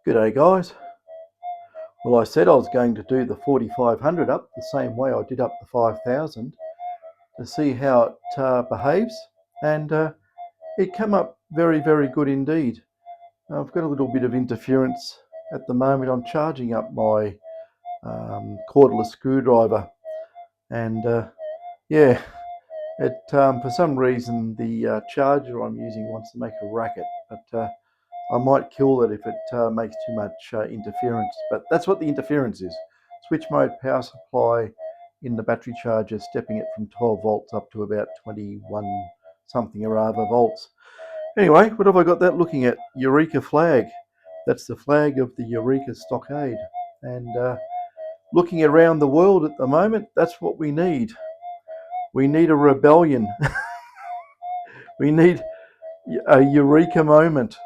G'day guys. Well, I said I was going to do the 4500 up the same way I did up the 5000 to see how it behaves, and it came up very good indeed. I've got a little bit of interference at the moment. I'm charging up my cordless screwdriver, and yeah, for some reason the charger I'm using wants to make a racket, but I might kill it if it makes too much interference, but that's what the interference is. Switch mode power supply in the battery charger, stepping it from 12 volts up to about 21 something or other volts. Anyway, what have I got that looking at? Eureka flag. That's the flag of the Eureka stockade. And looking around the world at the moment, that's what we need. We need a rebellion. We need a Eureka moment.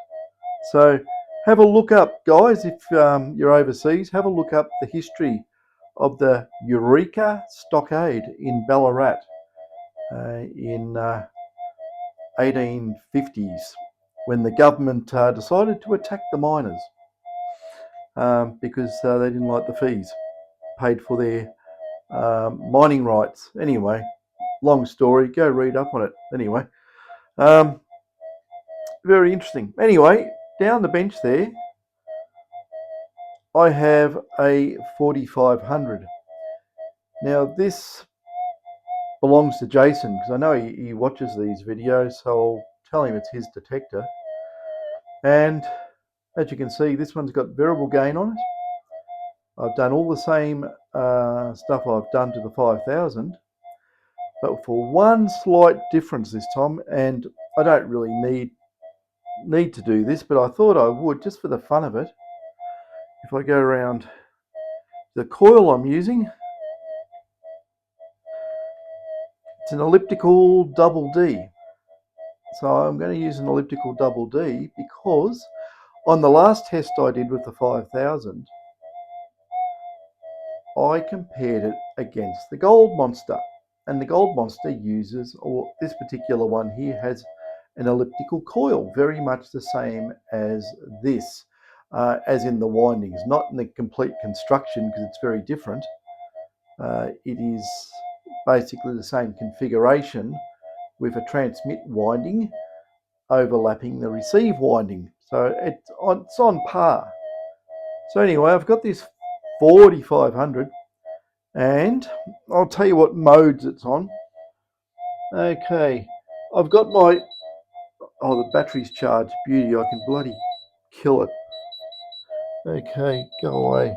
So have a look up, guys, if you're overseas, have a look up the history of the Eureka stockade in Ballarat in 1850s, when the government decided to attack the miners because they didn't like the fees paid for their mining rights. Anyway, long story, go read up on it. Anyway, very interesting. Anyway, down the bench there, I have a 4500. Now this belongs to Jason, because I know he watches these videos, so I'll tell him it's his detector. And as you can see, this one's got variable gain on it. I've done all the same stuff I've done to the 5000, but for one slight difference this time, and I don't really need to do this, but I thought I would just for the fun of it. If I go around the coil I'm using, it's an elliptical double D. So I'm going to use an elliptical double D because on the last test I did with the 5000, I compared it against the Gold Monster. And the Gold Monster uses, or this particular one here has an elliptical coil, very much the same as this, as in the windings, not in the complete construction because it's very different. It is basically the same configuration with a transmit winding overlapping the receive winding. So it's on par. So anyway, I've got this 4500 and I'll tell you what modes it's on. Okay, I've got my, oh, the battery's charged, beauty, I can bloody kill it. Okay, go away.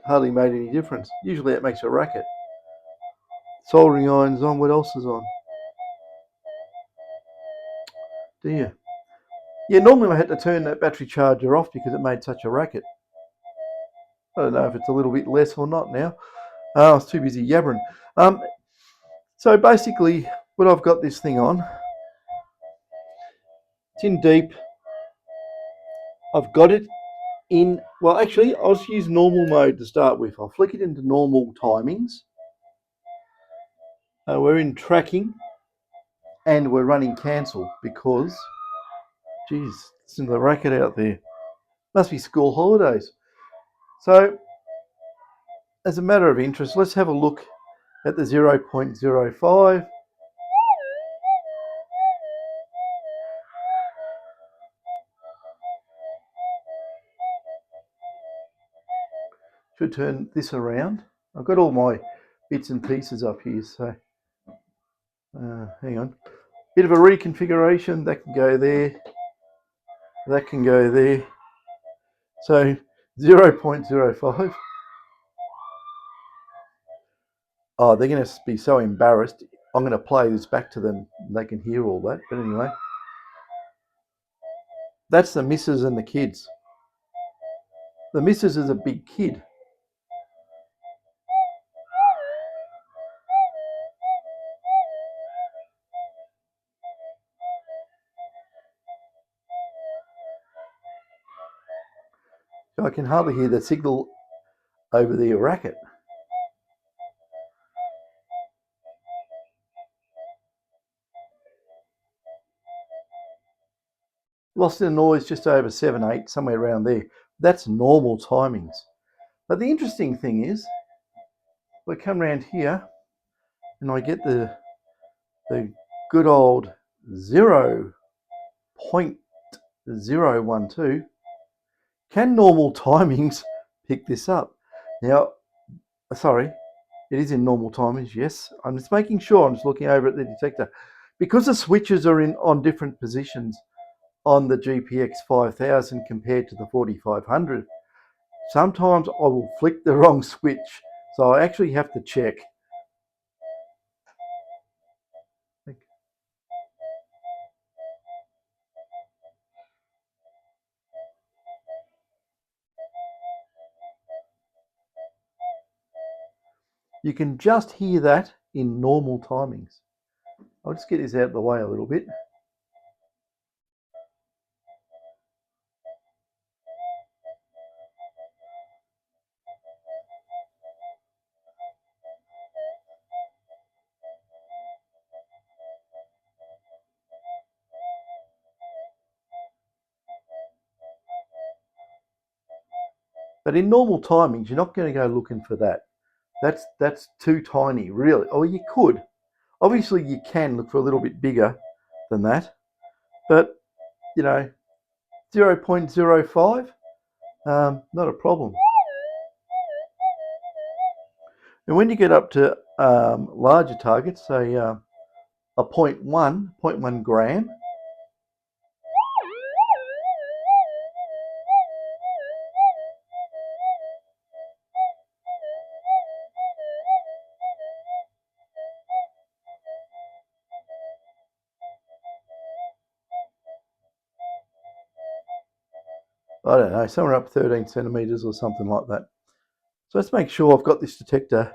Hardly made any difference. Usually it makes a racket. Soldering iron's on, what else is on? Dear. Yeah, normally I had to turn that battery charger off because it made such a racket. I don't know if it's a little bit less or not now. I was too busy yabbering. So basically, what I've got this thing on, it's in deep. I've got it in, well, actually, I'll just use normal mode to start with. I'll flick it into normal timings. We're in tracking, and we're running cancel because, geez, listen to the racket out there. Must be school holidays. So, as a matter of interest, let's have a look at the 0.05. Should turn this around. I've got all my bits and pieces up here, so hang on. Bit of a reconfiguration, that can go there, that can go there. So 0.05. Oh, they're going to be so embarrassed. I'm going to play this back to them and they can hear all that. But anyway, that's the missus and the kids. The missus is a big kid. So I can hardly hear the signal over the racket. lost in the noise just over 7, 8, somewhere around there. That's normal timings. But the interesting thing is, we come around here and I get the good old 0.012. Can normal timings pick this up? Now, sorry, it is in normal timings, yes. I'm just making sure, I'm just looking over at the detector. Because the switches are on different positions on the GPX5000 compared to the 4500, sometimes I will flick the wrong switch. So I actually have to check. You can just hear that in normal timings. I'll just get this out of the way a little bit. But in normal timings, you're not going to go looking for that. That's too tiny, really. Or you could. Obviously, you can look for a little bit bigger than that. But, you know, 0.05, not a problem. And when you get up to larger targets, say a 0.1 gram, I don't know, somewhere up 13 centimeters or something like that. So let's make sure I've got this detector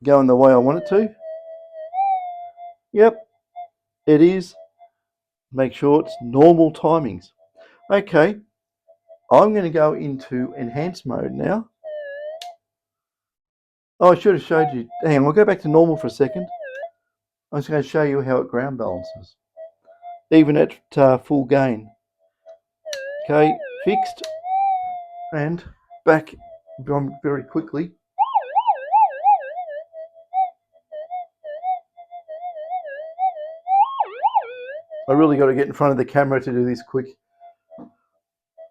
going the way I want it to. Yep, it is. Make sure it's normal timings. Okay, I'm going to go into enhanced mode now. Oh, I should have showed you. Hang on, we'll go back to normal for a second. I'm just going to show you how it ground balances, even at full gain. Okay, fixed and back very quickly. I really got to get in front of the camera to do this quick.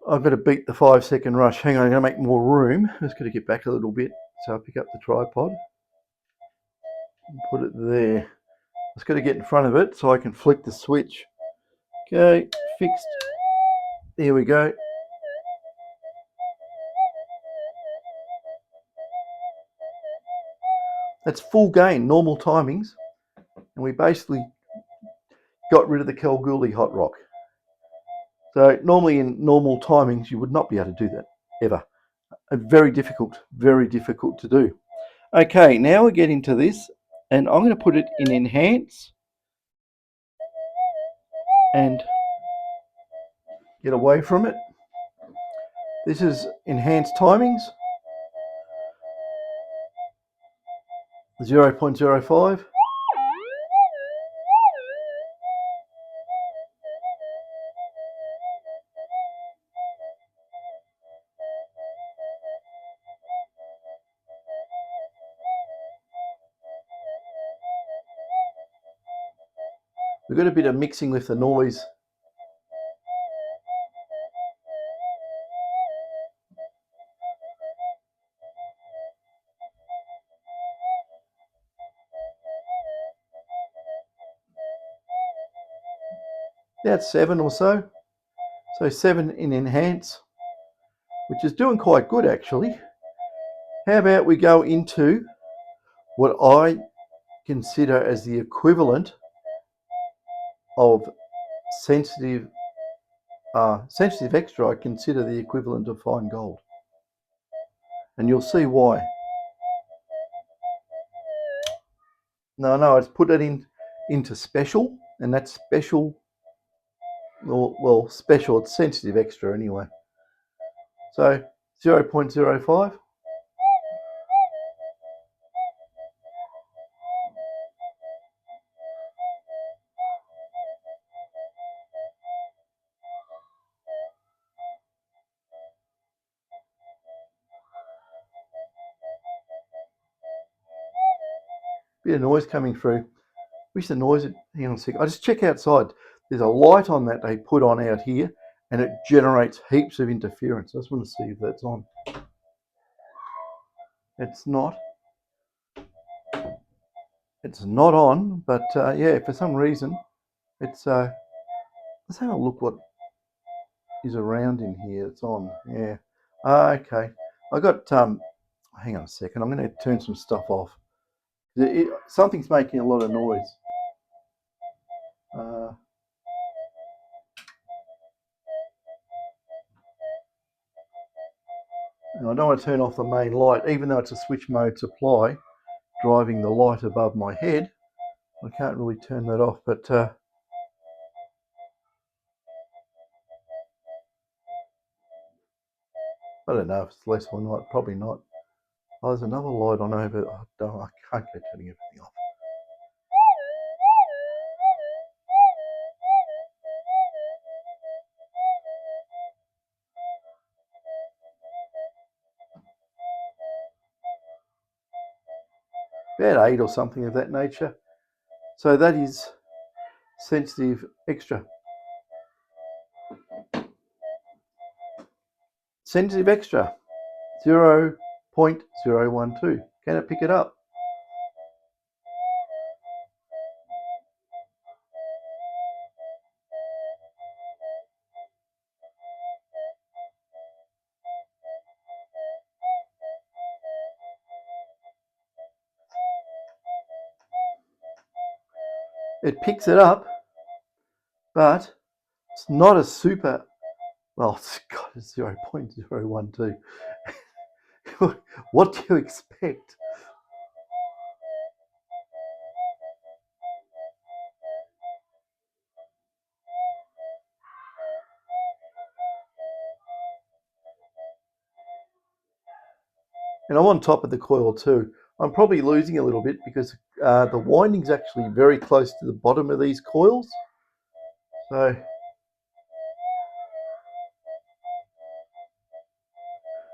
I've got to beat the 5-second rush. Hang on, I'm going to make more room. I'm just going to get back a little bit. So I'll pick up the tripod and put it there. Just got to get in front of it so I can flick the switch. Okay, fixed. There we go. That's full gain, normal timings. And we basically got rid of the Kalgoorlie hot rock. So normally in normal timings, you would not be able to do that, ever. Very difficult to do. Okay, now we get into this, and I'm going to put it in enhance and get away from it. This is enhanced timings, 0.05. We've got a bit of mixing with the noise. About 7 or so. So 7 in enhance, which is doing quite good actually. How about we go into what I consider as the equivalent of sensitive extra. I consider the equivalent of fine gold, and you'll see why. No, it's put it into special, and that's special. Well, special. It's sensitive extra anyway. So 0.05. bit of noise coming through. Wish the noise would, hang on a second. I just check outside. There's a light on that they put on out here and it generates heaps of interference. I just want to see if that's on. It's not. It's not on, but yeah, for some reason, it's, let's have a look what is around in here. It's on, yeah. Okay, I got, hang on a second, I'm going to turn some stuff off. Something's making a lot of noise. And I don't want to turn off the main light, even though it's a switch mode supply, driving the light above my head. I can't really turn that off, but I don't know if it's less or not, probably not. Oh, there's another light on over. Oh, no, I can't go turning everything off. About 8 or something of that nature. So that is Sensitive Extra. Sensitive Extra 0.012. Can it pick it up? It picks it up, but it's not a super, well, it's got a 0.012. What do you expect? And I'm on top of the coil too. I'm probably losing a little bit because the winding's actually very close to the bottom of these coils. So,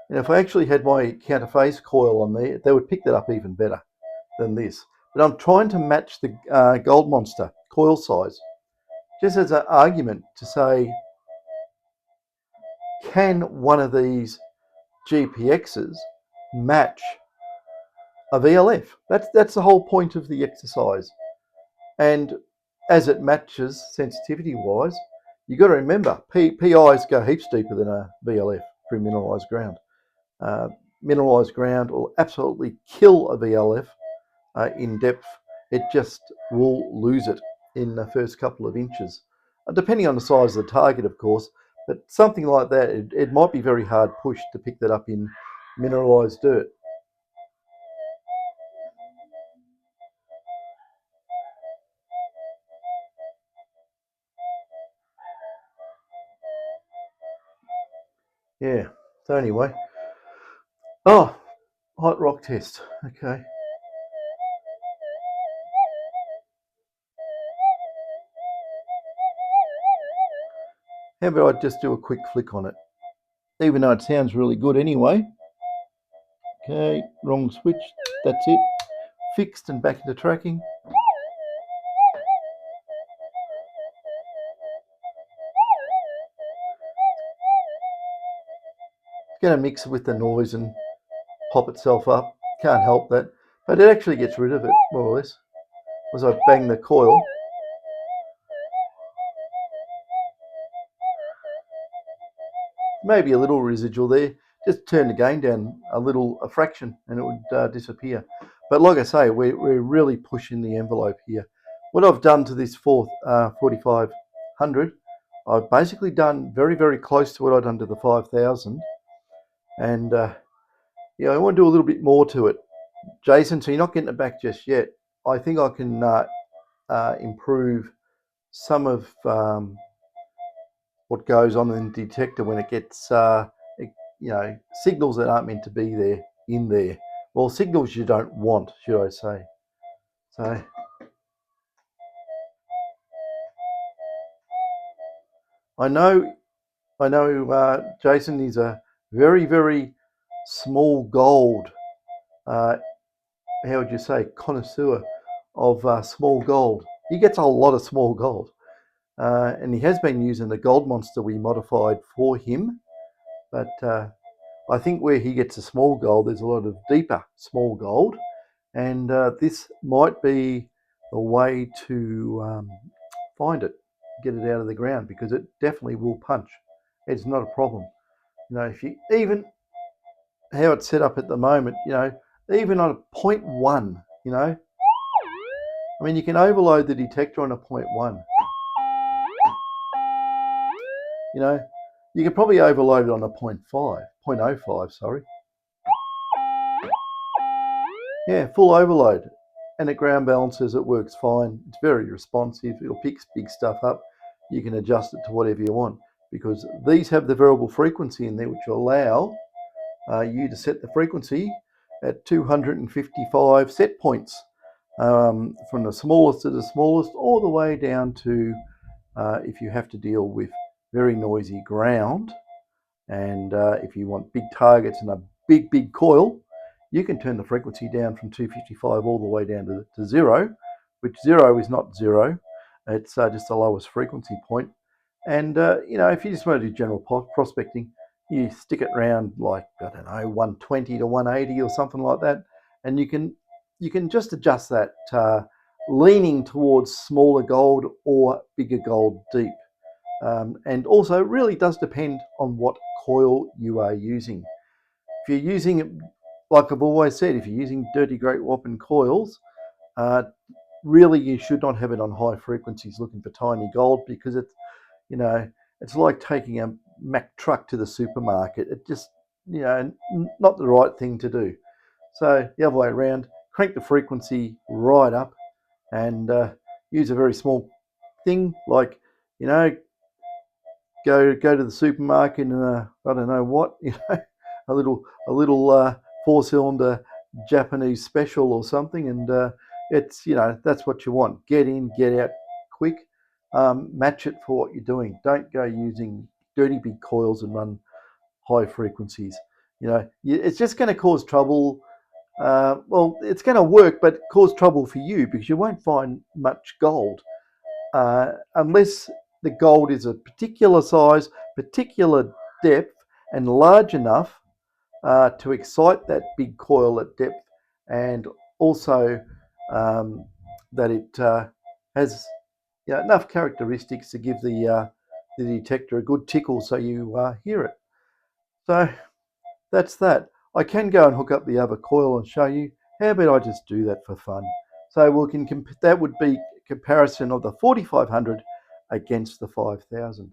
and if I actually had my counterphase coil on there, they would pick that up even better than this. But I'm trying to match the Gold Monster coil size, just as an argument to say, can one of these GPXs match a VLF? That's the whole point of the exercise. And as it matches sensitivity wise, you've got to remember, PIs go heaps deeper than a VLF through mineralised ground. Mineralised ground will absolutely kill a VLF in depth. It just will lose it in the first couple of inches, depending on the size of the target, of course. But something like that, it might be very hard pushed to pick that up in mineralised dirt. Yeah, so anyway. Oh, hot rock test, okay. How about I just do a quick flick on it, even though it sounds really good anyway. Okay, wrong switch, that's it. Fixed and back into tracking. It's going to mix with the noise and pop itself up. Can't help that. But it actually gets rid of it, more or less. As I bang the coil, maybe a little residual there. Just turn the gain down a fraction, and it would disappear. But like I say, we're really pushing the envelope here. What I've done to this 4500, I've basically done very, very close to what I've done to the 5000. And yeah, I want to do a little bit more to it. Jason, so you're not getting it back just yet. I think I can improve some of what goes on in the detector when it gets, signals that aren't meant to be there in there. Well, signals you don't want, should I say. So, I know, Jason is a very, very small gold, how would you say, connoisseur of small gold. He gets a lot of small gold. And he has been using the gold monster we modified for him. But I think where he gets a small gold, there's a lot of deeper small gold. And this might be the way to find it, get it out of the ground, because it definitely will punch. It's not a problem. You know, if you even how it's set up at the moment, you know, even on a 0.1, you know, I mean, you can overload the detector on a 0.1. You know, you could probably overload it on a 0.05, sorry. Yeah, full overload. And at ground balances, it works fine. It's very responsive. It'll pick big stuff up. You can adjust it to whatever you want, because these have the variable frequency in there, which will allow you to set the frequency at 255 set points, from the smallest to the smallest, all the way down to if you have to deal with very noisy ground, and if you want big targets and a big coil, you can turn the frequency down from 255 all the way down to zero, which zero is not zero. It's just the lowest frequency point. And you know, if you just want to do general prospecting, you stick it around like, I don't know, 120 to 180 or something like that, and you can just adjust that, leaning towards smaller gold or bigger gold deep. And also, it really does depend on what coil you are using. If you're using, like I've always said, if you're using dirty Great Whopping coils, really you should not have it on high frequencies looking for tiny gold, because it's, you know, it's like taking a Mack truck to the supermarket. It just, you know, not the right thing to do. So the other way around, crank the frequency right up, and use a very small thing like, you know, go to the supermarket and I don't know what, you know, a little 4-cylinder Japanese special or something, and it's, you know, that's what you want. Get in, get out quick. Match it for what you're doing. Don't go using dirty big coils and run high frequencies. You know, it's just going to cause trouble. Well, it's going to work, but cause trouble for you, because you won't find much gold unless the gold is a particular size, particular depth, and large enough to excite that big coil at depth, and also that it has, you know, enough characteristics to give the detector a good tickle so you hear it. So that's that. I can go and hook up the other coil and show you. How about I just do that for fun? So we can that would be comparison of the 4500 against the 5000.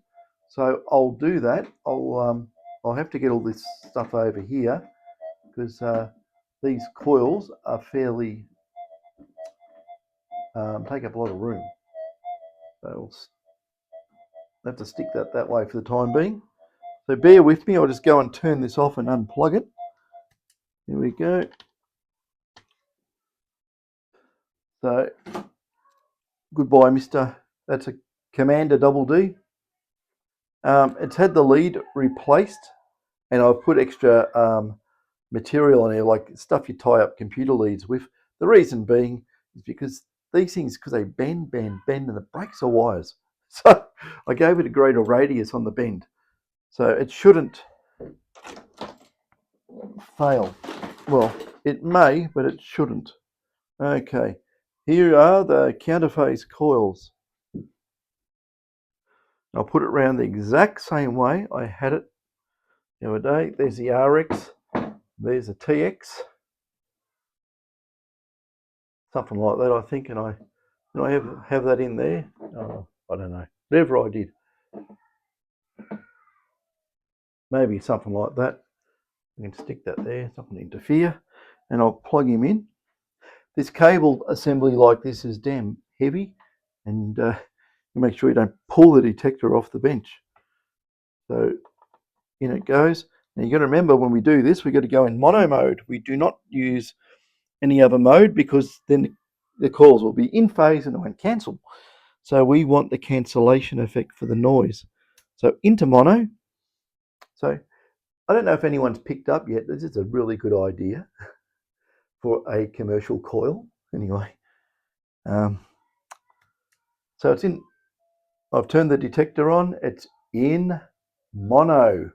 So I'll do that. I'll have to get all this stuff over here, because these coils are fairly take up a lot of room. So we'll have to stick that way for the time being. So bear with me. I'll just go and turn this off and unplug it. Here we go. So goodbye, Mr. That's a Commander Double D. It's had the lead replaced, and I've put extra material in there, like stuff you tie up computer leads with. The reason being is because these things, because they bend, and it breaks the wires. So I gave it a greater radius on the bend, so it shouldn't fail. Well, it may, but it shouldn't. Okay, here are the counterphase coils. I'll put it around the exact same way I had it the other day. There's the RX, there's the TX, something like that, I think, and I have that in there. Oh, I don't know, whatever I did, maybe something like that. I can stick that there, it's not going to interfere, and I'll plug him in. This cable assembly like this is damn heavy, and you make sure you don't pull the detector off the bench. So in it goes. Now you've got to remember, when we do this, we've got to go in mono mode. We do not use any other mode, because then the coils will be in phase and it won't cancel. So we want the cancellation effect for the noise. So into mono. So I don't know if anyone's picked up yet, this is a really good idea for a commercial coil. Anyway, So it's in, I've turned the detector on, it's in mono.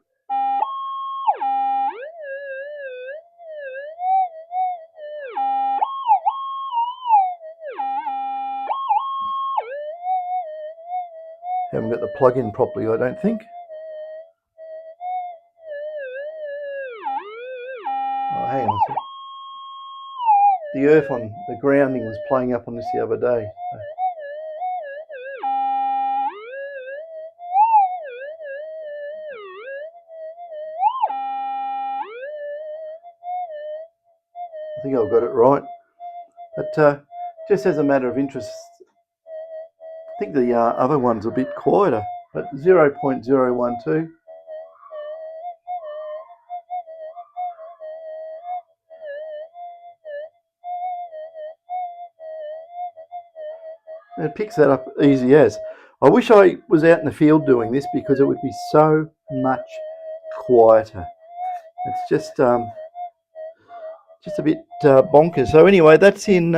Haven't got the plug in properly, I don't think. Oh, hang on a sec. The earth on the grounding was playing up on this the other day. I think I've got it right. But just as a matter of interest, I think the other one's a bit quieter, but 0.012. It picks that up easy as. I wish I was out in the field doing this because it would be so much quieter. It's just a bit bonkers. So anyway, that's in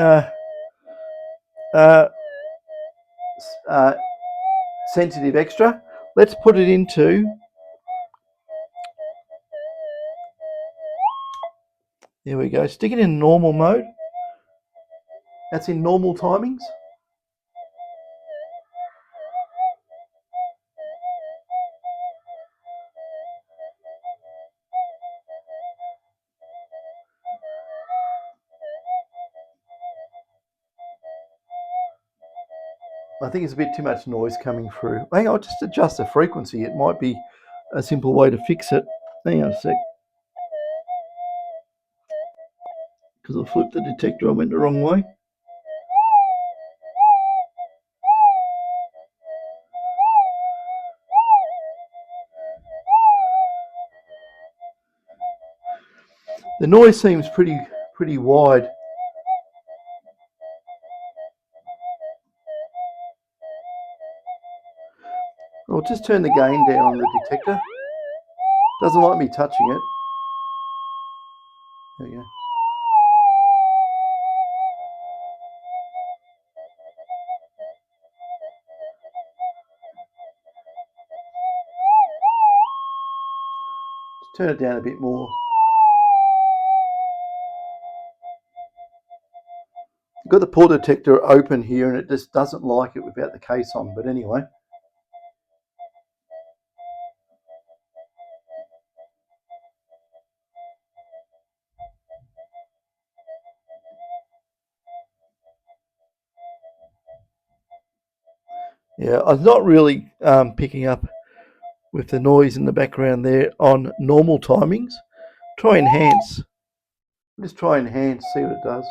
Sensitive Extra. Let's put it into, there we go, stick it in normal mode. That's in normal timings. I think it's a bit too much noise coming through. Hang on, I'll just adjust the frequency. It might be a simple way to fix it. Hang on a sec. Because I flipped the detector, I went the wrong way. The noise seems pretty wide. I'll just turn the gain down on the detector. Doesn't like me touching it. There we go. Just turn it down a bit more. I've got the pull detector open here and it just doesn't like it without the case on, but anyway. Yeah, I was not really picking up with the noise in the background there on normal timings. Try enhance. Just try enhance, see what it does.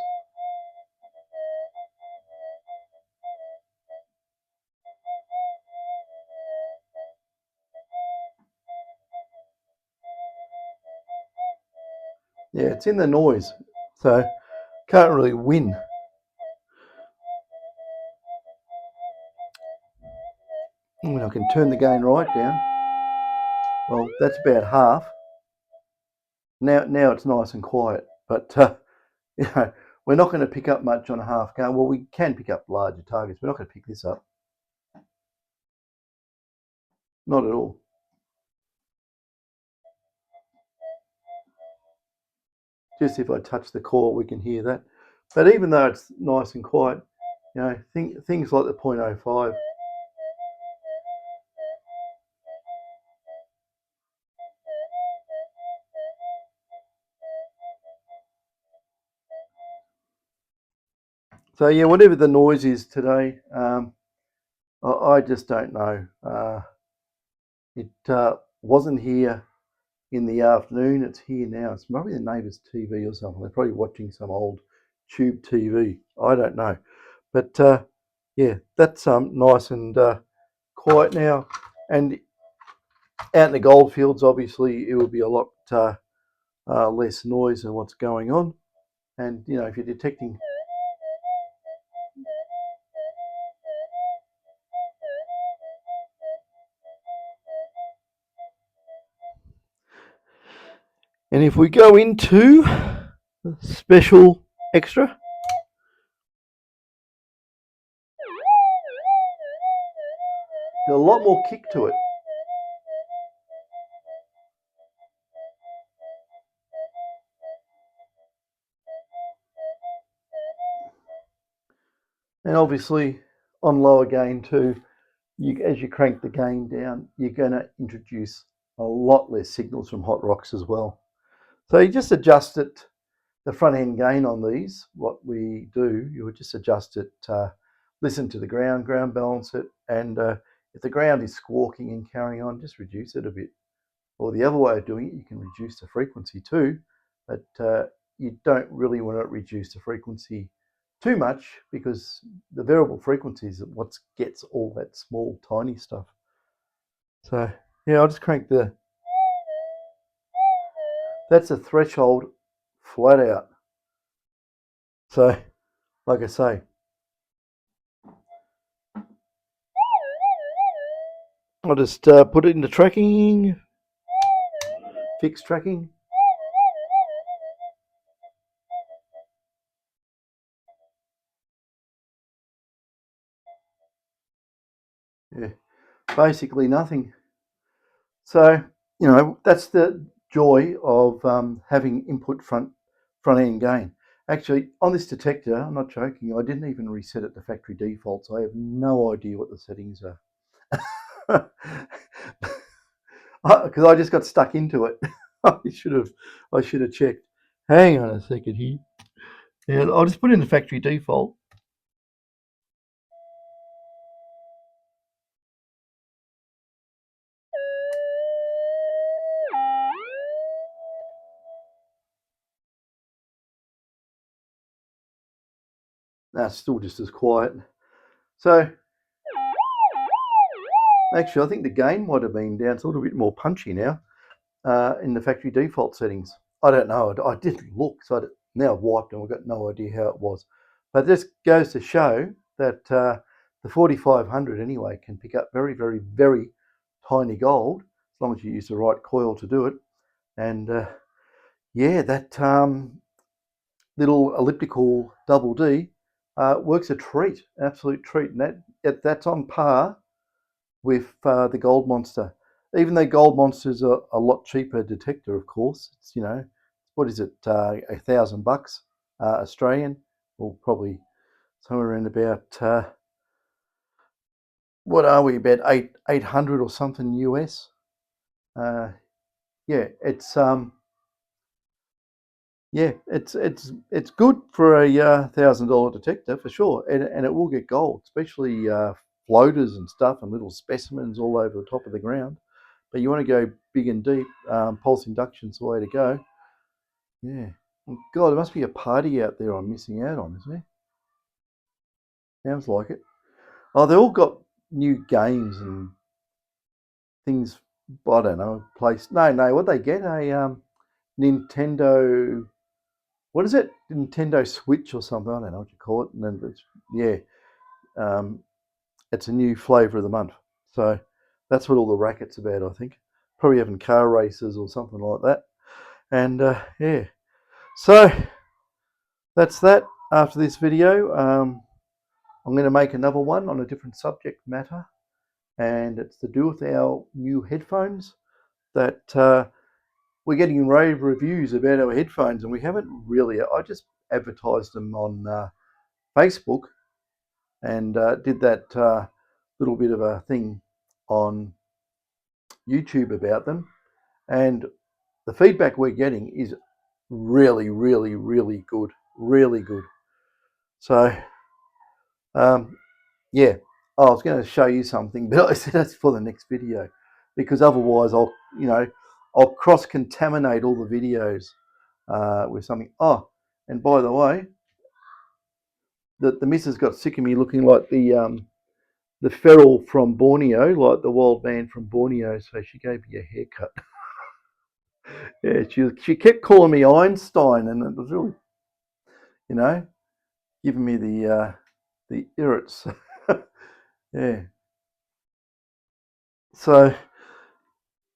Yeah, it's in the noise, so can't really win. I mean, I can turn the gain right down. Well, that's about half. Now it's nice and quiet, but you know, we're not going to pick up much on a half gain. Well, we can pick up larger targets. We're not going to pick this up. Not at all. Just if I touch the coil, we can hear that. But even though it's nice and quiet, you know, things like the 0.05. So yeah, whatever the noise is today, I just don't know. It wasn't here in the afternoon. It's here now. It's probably the neighbour's TV or something. They're probably watching some old tube TV. I don't know. But yeah, that's nice and quiet now. And out in the goldfields, obviously, it will be a lot less noise than what's going on. And, you know, if you're detecting... And if we go into special extra, Got a lot more kick to it. And obviously on lower gain too, as you crank the gain down, you're going to introduce a lot less signals from hot rocks as well. So you just adjust it, the front end gain on these, what we do, you would just adjust it, listen to the ground balance it, and if the ground is squawking and carrying on, just reduce it a bit. Or the other way of doing it, you can reduce the frequency too, but you don't really want to reduce the frequency too much, because the variable frequency is what gets all that small, tiny stuff. So yeah, I'll just crank that's a threshold flat out. So like I say, I'll just put it into tracking, fixed tracking. Yeah, basically nothing. So, you know, that's the joy of having input front end gain. Actually, on this detector, I'm not joking, I didn't even reset it to factory defaults. I have no idea what the settings are. Because I just got stuck into it. I should have checked. Hang on a second here. Yeah, I'll just put in the factory default. That's still just as quiet. So actually, I think the gain might have been down. It's a little bit more punchy now in the factory default settings. I don't know. I didn't look, so now I've wiped and I've got no idea how it was. But this goes to show that the 4500 anyway can pick up very, very, very tiny gold as long as you use the right coil to do it. And yeah, that little elliptical double D works a treat, absolute treat. And that's on par with the Gold Monster. Even though Gold Monster's a lot cheaper detector, of course. It's, you know, what is it, $1,000 Australian, or probably somewhere around about what are we, about 800 or something US. Yeah, it's it's good for a $1,000 detector for sure, and it will get gold, especially floaters and stuff and little specimens all over the top of the ground. But you want to go big and deep. Pulse induction's the way to go. Yeah. God, there must be a party out there I'm missing out on, isn't there? Sounds like it. Oh, they all got new games and things. I don't know. No. What they get, a Nintendo. What is it? Nintendo Switch or something? I don't know what you call it. And then yeah, it's a new flavour of the month. So that's what all the racket's about, I think. Probably having car races or something like that. And yeah, so that's that. After this video, I'm going to make another one on a different subject matter, and it's to do with our new headphones that we're getting rave reviews about our headphones, and we haven't really. I just advertised them on Facebook and did that little bit of a thing on YouTube about them, and the feedback we're getting is really, really, really good, really good. So yeah, I was going to show you something, but I said that's for the next video, because otherwise I'll cross-contaminate all the videos with something. Oh, and by the way, the missus got sick of me looking like the feral from Borneo, like the wild man from Borneo, so she gave me a haircut. Yeah, she kept calling me Einstein, and it was really, you know, giving me the irrits. Yeah. So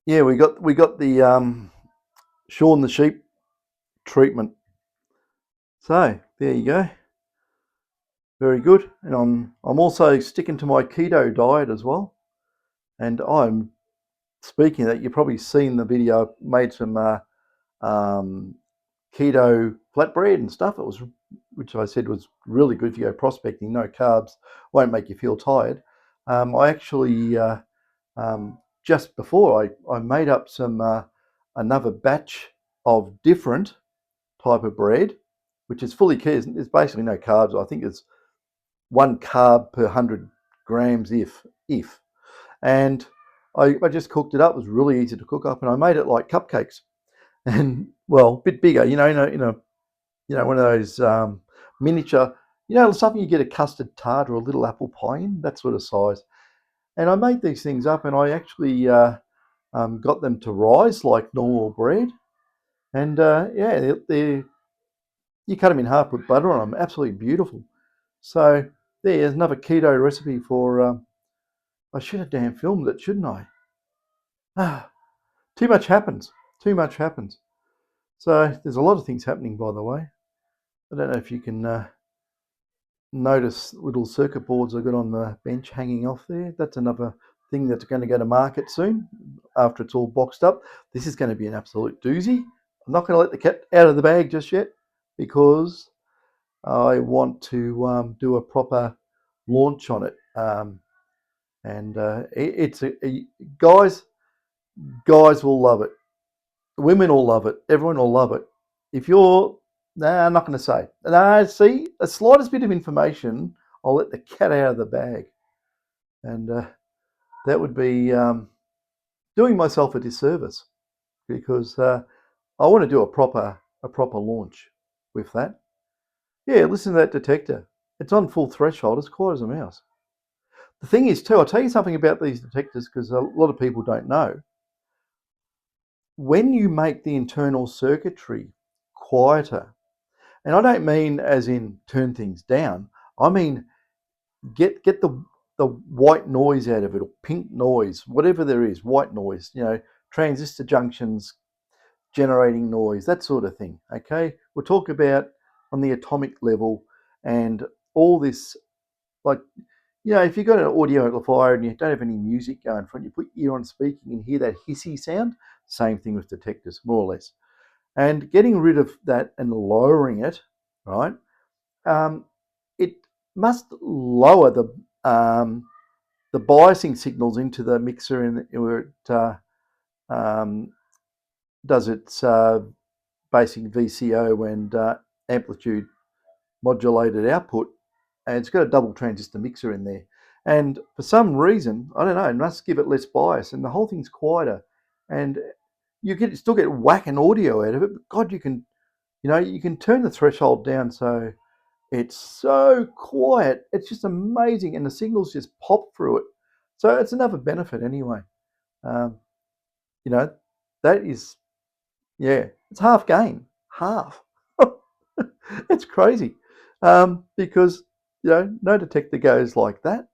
yeah, we got the Shaun the Sheep treatment. So there you go. Very good. And I'm also sticking to my keto diet as well. And I'm speaking of that, you've probably seen the video. I made some keto flatbread and stuff. It was, which I said was really good if you go prospecting. No carbs, won't make you feel tired. I actually just before I made up some another batch of different type of bread, which is fully keto. There's basically no carbs. I think it's 1 carb per 100 grams, if. And I just cooked it up. It was really easy to cook up, and I made it like cupcakes, and well, a bit bigger, one of those miniature, something you get a custard tart or a little apple pie in, that sort of size. And I made these things up, and I actually got them to rise like normal bread. And yeah, you cut them in half, put butter on them, absolutely beautiful. So there's another keto recipe for. I should have damn filmed it, shouldn't I? Ah, too much happens. Too much happens. So there's a lot of things happening, by the way. I don't know if you can notice little circuit boards I got on the bench hanging off there. That's another thing that's going to go to market soon after it's all boxed up. This is going to be an absolute doozy. I'm not going to let the cat out of the bag just yet because I want to do a proper launch on it. And it's guys will love it. Women will love it. Everyone will love it. If you're, I'm not going to say. See, the slightest bit of information, I'll let the cat out of the bag, and that would be doing myself a disservice because I want to do a proper launch with that. Yeah, listen to that detector. It's on full threshold. It's quiet as a mouse. The thing is, too, I'll tell you something about these detectors because a lot of people don't know. When you make the internal circuitry quieter, and I don't mean as in turn things down, I mean get the white noise out of it, or pink noise, whatever there is, white noise, transistor junctions generating noise, that sort of thing. Okay, we'll talk about on the atomic level and all this, like, if you've got an audio amplifier and you don't have any music going for it, you put your ear on speaking and hear that hissy sound. Same thing with detectors, more or less. And getting rid of that and lowering it, right? It must lower the biasing signals into the mixer where it does its basic VCO and amplitude modulated output, and it's got a double transistor mixer in there. And for some reason, I don't know, it must give it less bias, and the whole thing's quieter. And you still get whacking audio out of it, but God, you can turn the threshold down so it's so quiet. It's just amazing, and the signals just pop through it. So it's another benefit anyway. Um, you know, that is, yeah, it's half gain, half. It's crazy because no detector goes like that.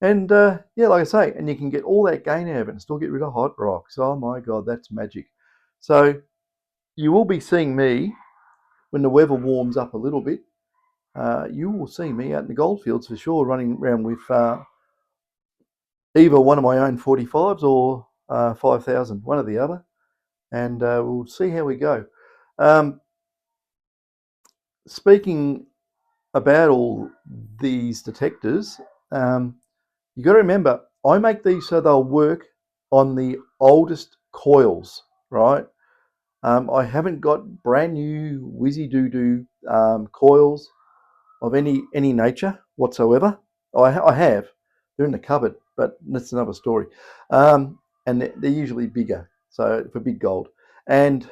And yeah, like I say, and you can get all that gain out of it and still get rid of hot rocks. Oh my God, that's magic. So you will be seeing me when the weather warms up a little bit. You will see me out in the goldfields for sure, running around with either one of my own 45s or 5000, one or the other, and we'll see how we go. Speaking about all these detectors, you got to remember, I make these so they'll work on the oldest coils, right? I haven't got brand new whizzy doo doo coils of any nature whatsoever. I have. They're in the cupboard, but that's another story. And they're usually bigger, so for big gold, and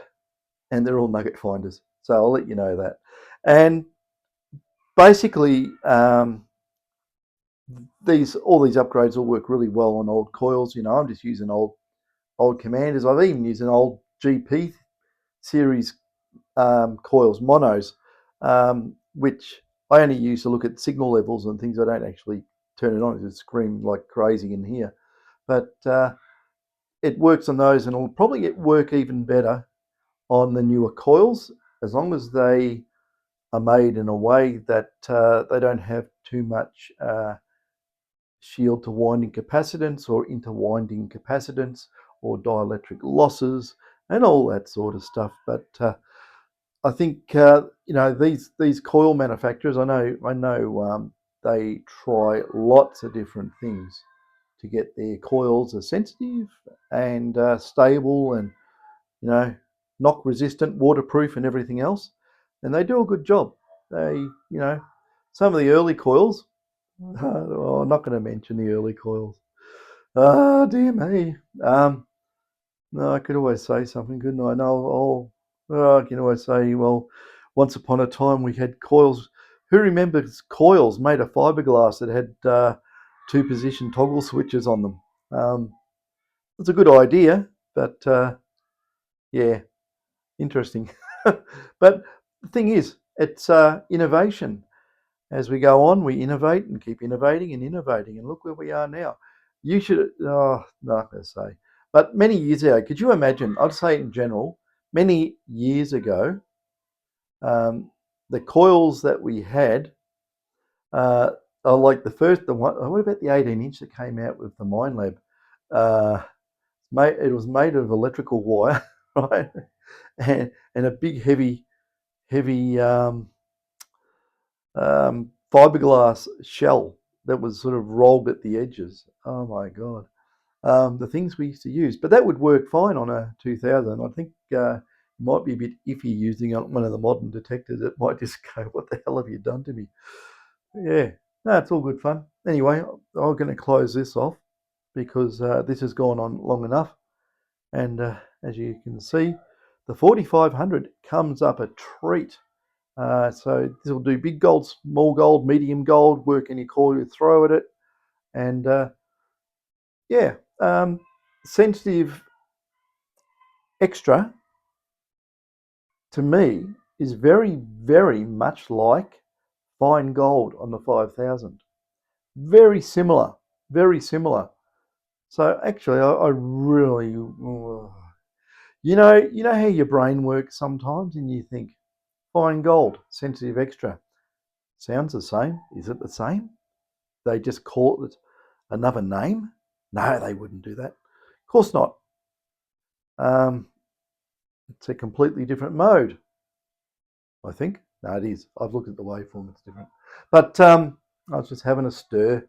they're all nugget finders. So I'll let you know that. And basically, all these upgrades will work really well on old coils. I'm just using old commanders. I've even used an old GP series coils, monos, which I only use to look at signal levels and things. I don't actually turn it on; it screams like crazy in here. But it works on those, and it'll probably work even better on the newer coils, as long as they are made in a way that they don't have too much shield to winding capacitance or interwinding capacitance or dielectric losses and all that sort of stuff. But I think these coil manufacturers, I know they try lots of different things to get their coils as sensitive and stable and knock resistant, waterproof, and everything else. And they do a good job. They, some of the early coils. I'm not going to mention the early coils. Ah, dear me. No, I could always say something, couldn't I? No, I can always say, well, once upon a time we had coils. Who remembers coils made of fiberglass that had two-position toggle switches on them? It's a good idea, but yeah, interesting. But the thing is, it's innovation. As we go on, we innovate and keep innovating and innovating, and look where we are now. You should, not going to say, but many years ago, could you imagine? I'd say in general, many years ago, the coils that we had are like the one. What about the 18-inch that came out with the Minelab? It was made of electrical wire, right, and a big heavy fiberglass shell that was sort of rolled at the edges. Oh my God. The things we used to use. But that would work fine on a 2000. I think it might be a bit iffy using one of the modern detectors. It might just go, what the hell have you done to me? Yeah, no, it's all good fun. Anyway, I'm going to close this off because this has gone on long enough. And as you can see, the 4500 comes up a treat. So this will do big gold, small gold, medium gold, work any coil you throw at it. And yeah, sensitive extra to me is very, very much like fine gold on the 5000. Very similar, very similar. So actually, I really, you know how your brain works sometimes, and you think fine gold, sensitive extra, sounds the same. Is it the same? They just call it another name? No, they wouldn't do that. Of course not. It's a completely different mode, I think. No, it is. I've looked at the waveform, it's different. But I was just having a stir.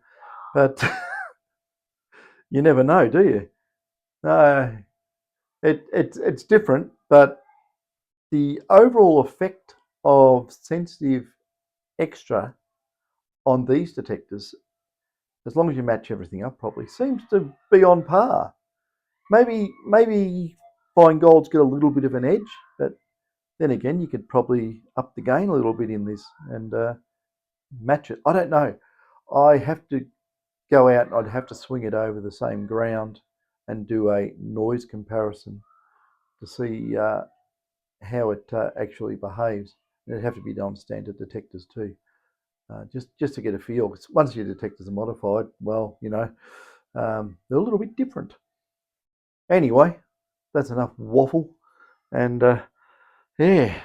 But you never know, do you? No, it's different, but the overall effect of sensitive extra on these detectors, as long as you match everything up properly, seems to be on par. Maybe fine gold's got a little bit of an edge, but then again, you could probably up the gain a little bit in this and match it. I don't know. I have to go out and I'd have to swing it over the same ground and do a noise comparison to see how it actually behaves. And it'd have to be done on standard detectors too, just to get a feel. 'Cause once your detectors are modified, well, they're a little bit different. Anyway, that's enough waffle. And yeah,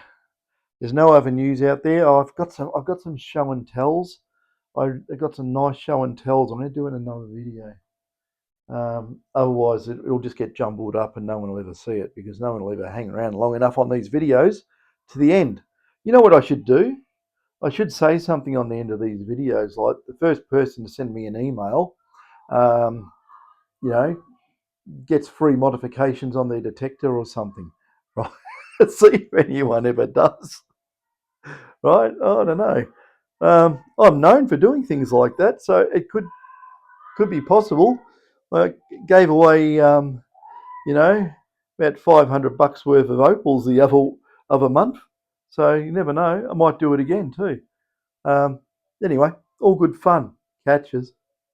there's no other news out there. I've got some show and tells. I got some nice show and tells. I'm going to do it in another video. Otherwise, it'll just get jumbled up and no one will ever see it because no one will ever hang around long enough on these videos to the end. You know what I should do? I should say something on the end of these videos, like the first person to send me an email, um, you know, gets free modifications on their detector or something, right? See if anyone ever does, right? I don't know. I'm known for doing things like that, so it could be possible. I gave away, about $500 worth of opals the other month, so you never know. I might do it again too. Anyway, all good fun. Catches.